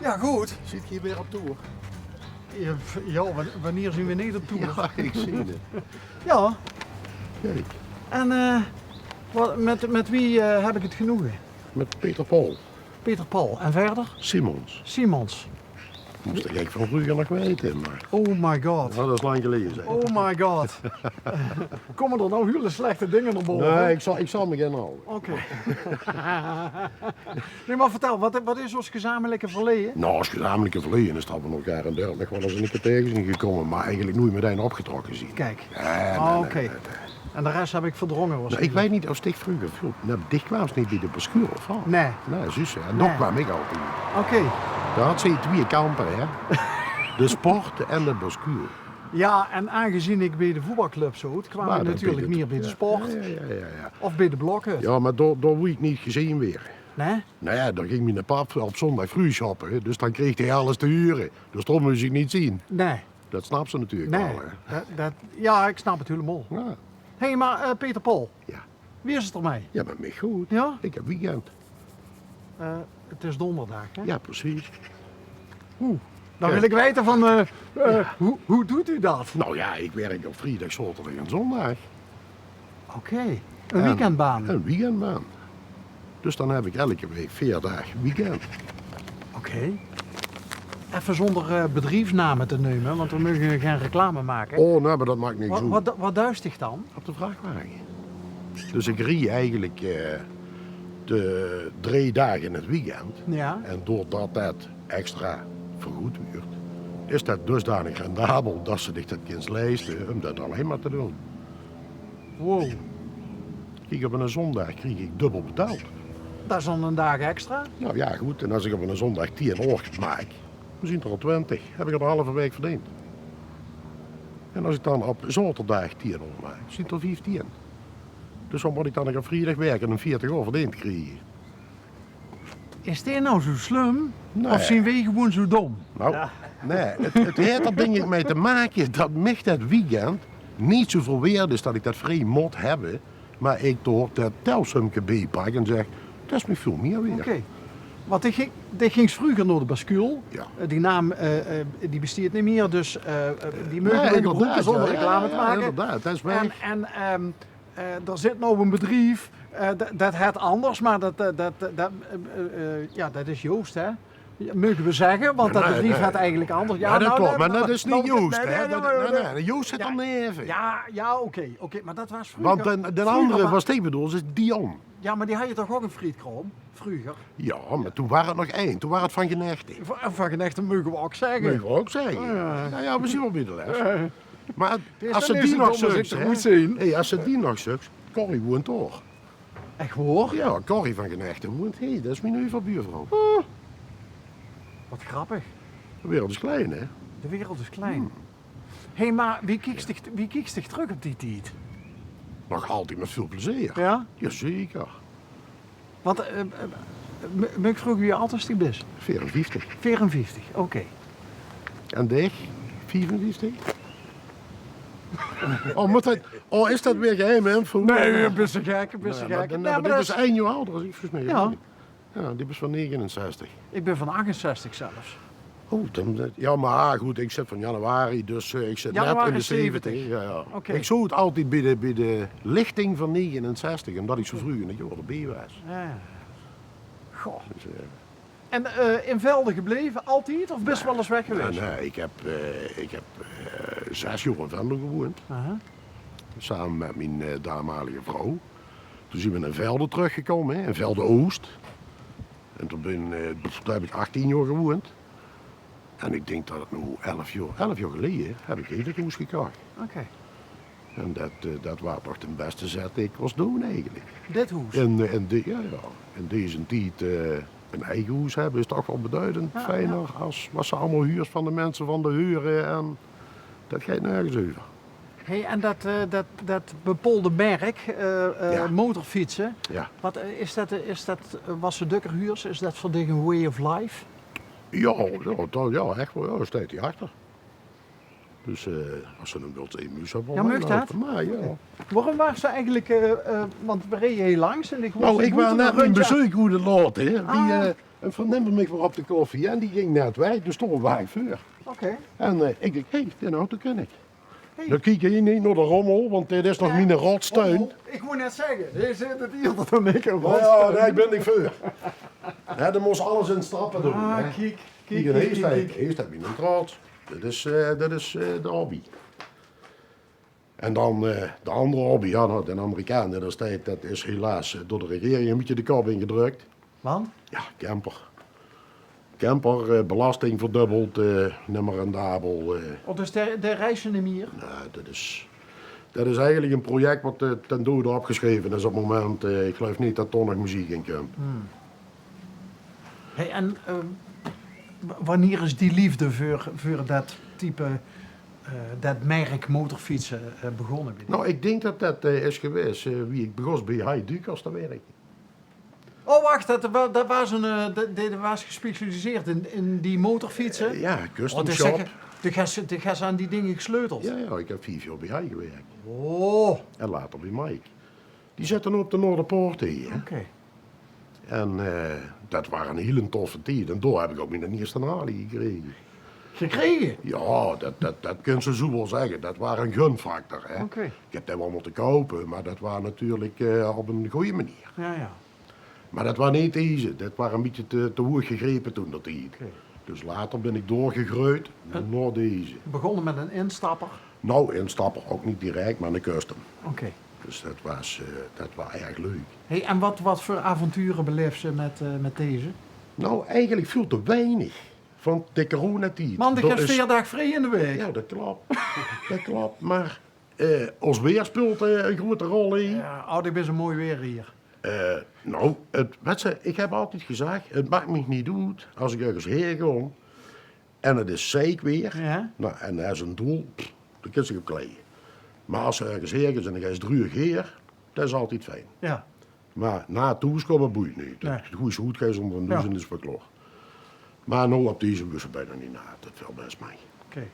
Ja, goed. Zit je hier weer op tour? Ja, wanneer zien we niet op tour? Ja, ik zie het. Ja. Kijk, En met wie heb ik het genoegen? met Peter Paul. Peter Paul. En verder? Simons. Simons. Moest ik van vroeger nog weten, maar... Oh my god. Nou, dat is lang geleden, zeg. Oh my god. Komen er nou hele slechte dingen naar boven? Nee, ik zal me geen houden. Oké. Nee, maar vertel, wat is ons gezamenlijke verleden? Nou, als gezamenlijke verleden is dat we elkaar en daar nog wel eens in een keer tegen zijn gekomen, maar eigenlijk nooit meteen opgetrokken zien. Kijk. Nee. Oké. En de rest heb ik verdrongen Nou, waarschijnlijk. ik weet niet of ik vroeger veel... Nou, dicht kwam ze niet bij de bascule of wat? Nee. Nee, zus. En Nee. nog kwam ik altijd. Oké. Daar had ze twee kampen, hè. De sport en de bascule. Ja, en aangezien ik bij de voetbalclub zat, kwamen Maar we dan natuurlijk ben je meer bij de sport Ja. of bij de blokken. Ja, maar daar word ik niet gezien weer. Nee? Nou ja, dan ging mijn pap op zondag vroeg shoppen, hè. Dus dan kreeg hij alles te huren. Dus dat moest ik niet zien. Nee. Dat snapt ze natuurlijk Nee. wel, hè. Ja, ik snap het helemaal. Ja. Hé, maar Peter Paul, Ja. wie is het ermee? Ja, met mij goed. Ja? Ik heb weekend. Het is donderdag, hè? Ja, precies. Oeh. Dan Ja. wil ik weten van, hoe doet u dat? Nou ja, ik werk op vrijdag, zaterdag en zondag. Oké, een weekendbaan. Een weekendbaan. Dus dan heb ik elke week 4 dagen weekend. Oké. Even zonder bedrijfsnamen te nemen, want we mogen geen reclame maken. Oh, nou, maar dat maakt niks uit. Wat duist ik dan? Op de vrachtwagen. Dus ik rie eigenlijk de 3 dagen in het weekend. Ja. En doordat dat extra vergoed wordt, is dat dusdanig rendabel dat ze zich dat kind leisten om dat alleen maar te doen. Wow. Kijk, op een zondag krijg ik dubbel betaald. Dat is dan een dag extra. Nou ja, goed. En als ik op een zondag 10 uur maak, dan zijn er al 20. Heb ik er de halve week verdiend. En als ik dan op zaterdag 10 uur maak, zijn er 15. Dus dan moet ik dan nog op vrijdag werken en 40 uur verdiend krijgen. Is dit nou zo slim? Nee. Of zijn wij gewoon zo dom? Nou, nee, het heeft er denk ik mee te maken dat mij dat weekend niet zoveel weer is dat ik dat vrij moet hebben. Maar ik door dat telsumke bijpak en zeg, dat is me veel meer weer. Oké. Want dit ging vroeger naar de bascule. Ja. Die naam die bestaat niet meer, dus die mogen we inderdaad, gebruiken zonder ja, reclame te ja, maken. inderdaad, dat is weg. En er zit nou een bedrijf, dat het anders, maar dat is Joost, hè? Mogen we zeggen, want dat Nee, bedrijf nee. had eigenlijk anders. Ja, dat klopt, maar dat is niet nou, Joost, nee, hè? nee, Nee, Joost zit Ja. dan even. Ja, oké, maar dat was vroeger. Want de Vroeger andere wa- was ik bedoel, is Dion. Ja, maar die had je toch ook een frietkroom, vroeger? Ja, maar toen waren het nog 1, toen waren het van Genechten. Van genechten mogen we ook zeggen. Moet je ook zeggen. Ja, we zien wel bij de les. Maar is als dan ze niet die zo nog dom als ik zucht, het hè? moet zien. Hey, als ze die nog zucht, Corrie woont toch. Echt hoor? Ja, Corrie van Genechten woont. Hé, dat is mijn nieuwe buurvrouw. Wat grappig. De wereld is klein, hè? De wereld is klein. Hé, maar wie kijkt zich terug op die tijd? Nog altijd met veel plezier. Ja? Jazeker. Want, ik vroeg je altijd die best. 54. 54, oké. En dich? 54? Oh, is dat weer geheim, hè? Nee, een beetje gek, een beetje Ja, gek. maar, Nee, maar dit dat is is- 1 jaar ouder als ik volgens mij. Ja. Ja, die is van 69. Ik ben van 68 zelfs. Oh, ja, maar goed, ik zit van januari, dus ik zit net Januari in de 70. 70. Ja. Oké. Ik zou het altijd bij de lichting van 69, omdat ik zo vroeg in het jaar erbij was. Ja. Goh. Dus, En in Velden gebleven, altijd? Of best wel eens weg geweest? nee, ik heb 6 jaar in Venlo gewoond, Aha. samen met mijn damalige vrouw. Toen zijn we naar Velden teruggekomen, hè, in Velden-Oost. En toen daar heb ik 18 jaar gewoond. En ik denk dat het nu 11 jaar geleden heb ik dit huis gekocht. Oké. En dat was toch de beste zet die ik was doen eigenlijk. Dit hoes? In deze tijd een eigen huis hebben is toch wel beduidend Ja, fijner als wat ze allemaal huurs van de mensen van de huren. En dat gaat nergens over. Hey, en dat bepolde merk, Ja. motorfietsen, Ja, is dat was ze dukkerhuurs? Is dat voor een way of life? ja, echt wel. Ja, daar staat hij achter. Dus als ze hem wilt in muziek hebben. Ja, mag dat? Maar ja. Waarom waren ze eigenlijk, want we reden heel langs en ik Nou, ik was net een bezoek hoe de laat, hè. Ah. een vriendin van mij voor op de koffie en die ging net weg, dus stond waar ik voor. Oké. En ik dacht, hé, die auto ken ik. Hey. Dan kijk je niet naar de rommel, want dit is nog mijn rotstuin. Ik moet net zeggen, je zit het hier tot een ik een Ja, daar ben ik voor. Ja, dan moest alles in stappen doen. Ah, hè. kijk. Hier eerst heb je een trots. Dat is de hobby. En dan de andere hobby, ja, nou, de Amerikaan, dat is helaas door de regering een beetje de kop ingedrukt. Man? Ja, camper. Camper, belasting verdubbeld, niet meer rendabel. Oh, dus de reizen niet meer? Nou, dat is eigenlijk een project wat ten dode opgeschreven is op het moment. Ik geloof niet dat er nog muziek in komt. Hey, en wanneer is die liefde voor dat type, dat merk motorfietsen begonnen? Nou, ik denk dat dat is geweest wie ik begon bij Hai Dukas te werken. Oh, wacht, dat was gespecialiseerd in die motorfietsen? Ja, Oh, custom dus shop. de gast aan die dingen gesleuteld? Ja, ik heb 5 jaar bij Hai gewerkt. Oh, En later bij Mike. Die zitten op de Noorderpoort hier. oké. En dat waren een hele toffe tijd. En door heb ik ook mijn eerste rally gekregen. Gekregen? Ja, dat kun je zo wel zeggen. Dat was een gunfactor. Hè. Oké. Ik heb dat wel moeten kopen, maar dat was natuurlijk op een goede manier. Ja. Maar dat was niet deze. Dat was een beetje te hoog gegrepen toen dat tijd. Oké. Dus later ben ik doorgegroeid naar deze. Begonnen met een instapper? Nou, instappen ook niet direct, maar een custom. Oké. Dus dat was erg leuk. Hey, en wat voor avonturen beleef ze met deze? Nou, eigenlijk veel te weinig van de coronatijd. Man, ik Dat heb is- 4 dagen vrij in de week. Ja, dat klopt. Dat klopt, maar ons weer speelt een grote rol in. Ja, oh, dit is een mooi weer hier. Nou, ik heb altijd gezegd, het maakt me niet uit als ik ergens heen ga en het is zeik weer. Ja? Nou, en hij is een doel, dan kun je zich op kleden. Maar als er ergens heen is en hij is 3 uur heer, dat is altijd fijn. Ja. Maar na het toeskomen boeit niet. Nee. Het goede is goed, ga je zonder een douche en is verklaar. Maar nou op deze bussen bijna niet na, dat viel best mee. Oké.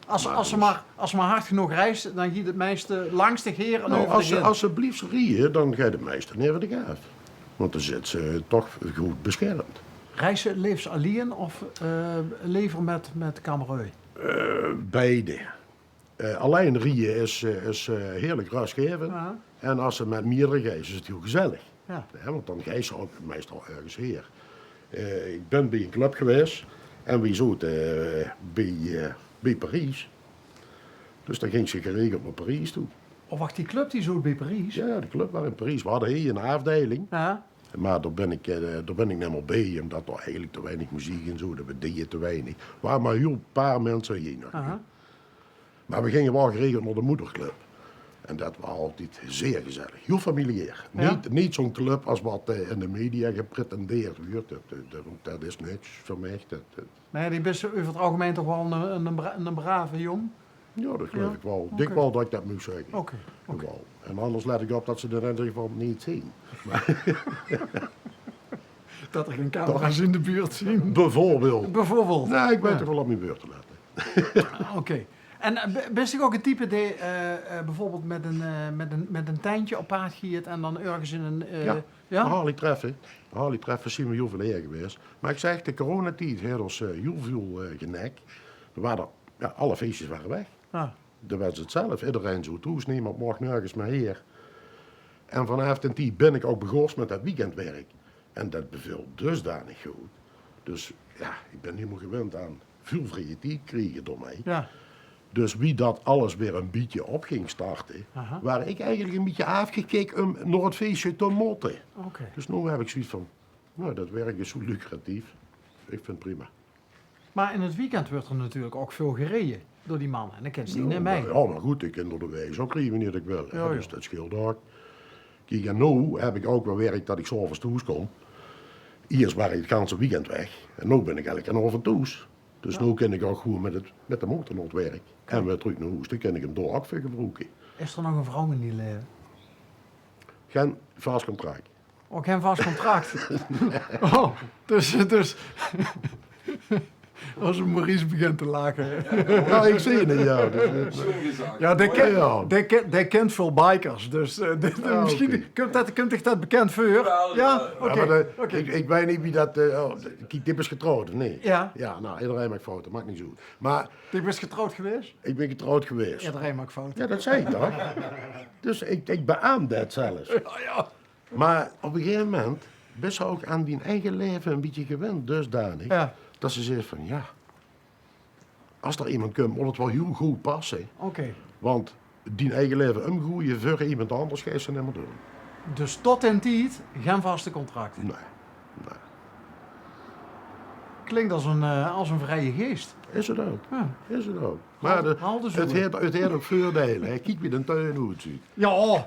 Maar Als ze maar hard genoeg reist, dan giet het meeste langs de geer en Nou, over als de ze grens. alsjeblieft rijden, dan ga je de meester neer de gaaf. Want dan zit ze toch goed beschermd. Reizen leeft ze alleen of leveren met Camereu? Beide. Alleen rijden is heerlijk rustgevend. Ja. En als ze met meerdere gaan, is het heel gezellig. Ja. Want dan ga je ze ook meestal ergens heer. Ik ben bij een club geweest en we zaten bij Parijs. Dus dan ging ze geregeld naar Parijs toe. Of wacht, die club die zo bij Parijs? Ja, de club was in Parijs. We hadden hier een afdeling. Ja. Maar daar ben ik niet meer bij, omdat er eigenlijk te weinig muziek en zo, dat we deden te weinig. Er waren maar heel paar mensen hier nog. Aha. Maar we gingen wel geregeld naar de moederclub. En dat was altijd zeer gezellig, heel familiair. Ja. Niet zo'n club als wat in de media gepretendeerd wordt. Dat is niks voor mij. Nee, die is over het algemeen toch wel een brave jong. Ja, dat geloof Ja, ik wel. oké. Ik wel dat ik dat moet zeggen. Oké. Wel. En anders let ik op dat ze er in ieder geval niet zien. Dat er geen camera's in de buurt zien. Bijvoorbeeld. Bijvoorbeeld. Nee, ik weet Ja. toch wel op mijn beurt te letten. Oké. En best ik ook een type die bijvoorbeeld met een tentje op paard giert en dan ergens in een... Ja. Harley treffen zien we heel veel eer geweest. Maar ik zeg, de coronatijd heeft ons heel veel genek. Er waren, alle feestjes waren weg. Ah. Dat was het zelf. Iedereen zo toe. Niemand mag nergens meer hier. En vanaf en die ben ik ook begonnen met dat weekendwerk. En dat beviel dusdanig goed. Dus ja, ik ben helemaal gewend aan veel vrije tijd krijgen door mij. Ja. Dus wie dat alles weer een beetje op ging starten, Aha. waar ik eigenlijk een beetje afgekeken om naar het feestje te motten. Oké. Dus nu heb ik zoiets van, nou dat werk is zo lucratief. Ik vind het prima. Maar in het weekend wordt er natuurlijk ook veel gereden door die mannen. En dan kent ze niet naar mij. Ja, maar goed, ik kan door de week ook rijden wanneer ik wil. hè. Ja, Dus ja. dat scheelt ook. Kijk, en nu heb ik ook wel werk dat ik s'avonds thuis kom. Eerst was ik het ganse weekend weg. En nu ben ik eigenlijk een avond thuis. Dus nu kan ik ook goed met de motor naar het werk. En weer terug naar huis. Dan kan ik hem door ook weer gebruiken. Is er nog een vrouw in die leven? Geen vast contract. Ook geen vast contract. Oh, dus Als Maurice begint te lachen. Ja, ik zie het, ja. Dus, Ja, Ja. die kent veel bikers, dus Ja, misschien oké. kunt zich dat bekend voor. Jawel, Ja, jawel. oké. Ja, maar oké. ik weet niet wie dat... Kijk, Tip is getrouwd, of nee? Ja. Ja, nou, iedereen maakt fouten, maakt niet zo. Maar Ik ben getrouwd geweest? ik ben getrouwd geweest. Ja, daar maakt fout. Ja, dat zei ik toch? Dus ik beaam dat zelfs. Ja. Maar op een gegeven moment ben ze ook aan die eigen leven een beetje gewend, dusdanig. Ja. Dat ze zegt van, ja, als er iemand komt, moet het wel heel goed passen. Oké. Want die eigen leven omgroeien voor iemand anders gaat ze niet meer doen. Dus tot en tijd geen vaste contracten. Nee, nee. Klinkt als een vrije geest. Is het ook. Ja. Is het ook. Maar Haal de het zoen. heeft ook voordelen. Hè. Kijk wie de tuin hoe het ziet. Ja,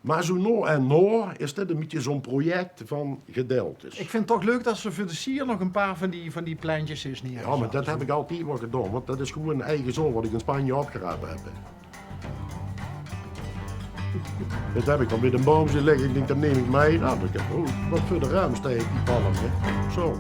Maar zo nou en nou is dit een beetje zo'n project van gedeeltes. ik vind het toch leuk dat ze voor de sier nog een paar van die pleintjes is neer. Ja, maar dat heb ik altijd wel gedaan, want dat is gewoon een eigen zoon wat ik in Spanje opgeraapt heb. Dat heb ik dan bij de boom zien liggen, ik denk dat neem ik mee. Nou, ik heb, oh, wat voor de ruimte die ballen, hè. Zo.